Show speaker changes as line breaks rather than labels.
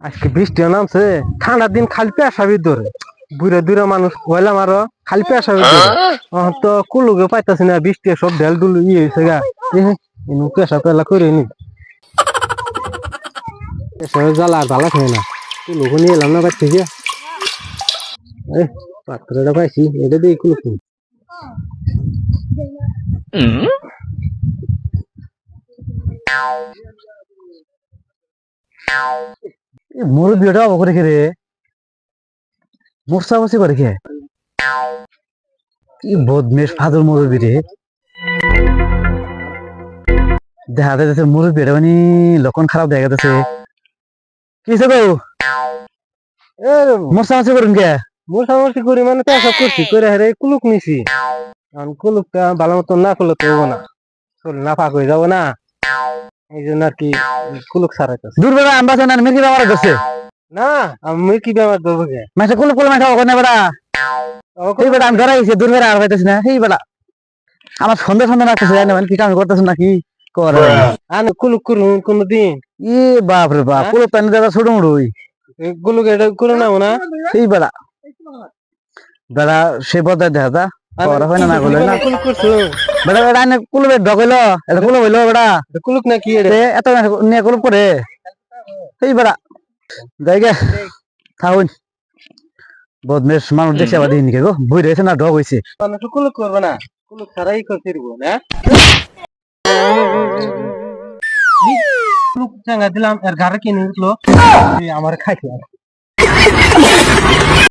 আজকে বৃষ্টি নামছে, ঠান্ডার দিন খালি পেশাবি ধরে, বুড়া দুরা মানুষ হইলাম আরো খালি পেশাবি ধরে। তো কুলুকে পাইতাছি না, বৃষ্টি সব ঢেল ডুল হয়েছে গা, পেশা পেলা করে নি পেশাবে জ্বালা জ্বালা খাই না, কুলুকে নিয়ে এলাম না পাচ্ছি যে পাত্রটা পাইছি, এটা দিয়ে কুলুক মুরব্বী ওটা অব করে রে, মোরসা বসে করে খে কি বদমেশ ফাদর মুরব্বী রে, দেখা যাচ্ছে মুরব্বী এটা মানে লক্ষণ খারাপ দেখা যাচ্ছে। কিসে গো মোরসামাসি করুন কে? মোরসামাসি করি মানে তো সব করছি করে হেরে কুলুক নিছি, কুলুকটা ভালো মতো না করলে তো হবো না, শরীর না ফাঁক হয়ে যাবো না, এই জন্য আর কি কুলুক সারাইতেছে। দূর বেড়া আমরা জানেন মির্কি ব্যবহার করছে না, আমি কি ব্যবহার ধরবো কে? মাসে কুলুক কুলু মাঠা ওখানে বেড়া এই বেড়া আমি ধরাইছি, দূর বেড়া আর পাইতেছি না সেই বেড়া আমার সন্ধ্যা সন্ধ্যা লাগতেছে, জানি মানে কি কাম করতেছ নাকি করে আনে কুলুক করুন কোনদিন? ই বাপ রে বাপ, কুলুক পানি দাদা ছোট মুড়ুই গুলুক এটা করে নাও না সেই বেড়া বেড়া সে বদায় দেখা যা করা হয় না, না করলে না কুলুক করছো বেড়া বেড়া আনে কুলুক ঢকইলো, এটা কুলুক হইলো বেড়া, কুলুক না কি রে এত নিয়ে কুলুক করে সেই বেড়া জায়গা থাউন বদমেশ মানুষ দেখছে আবার দিন গো বই রয়েছে না, ঢক হইছে মানুষ কুলুক করবে না, কুলুক ছাড়াই করতে দিব না। কুলুক চাঙ্গা দিলাম এর ঘরে কিনে উঠলো আমার খাইছে।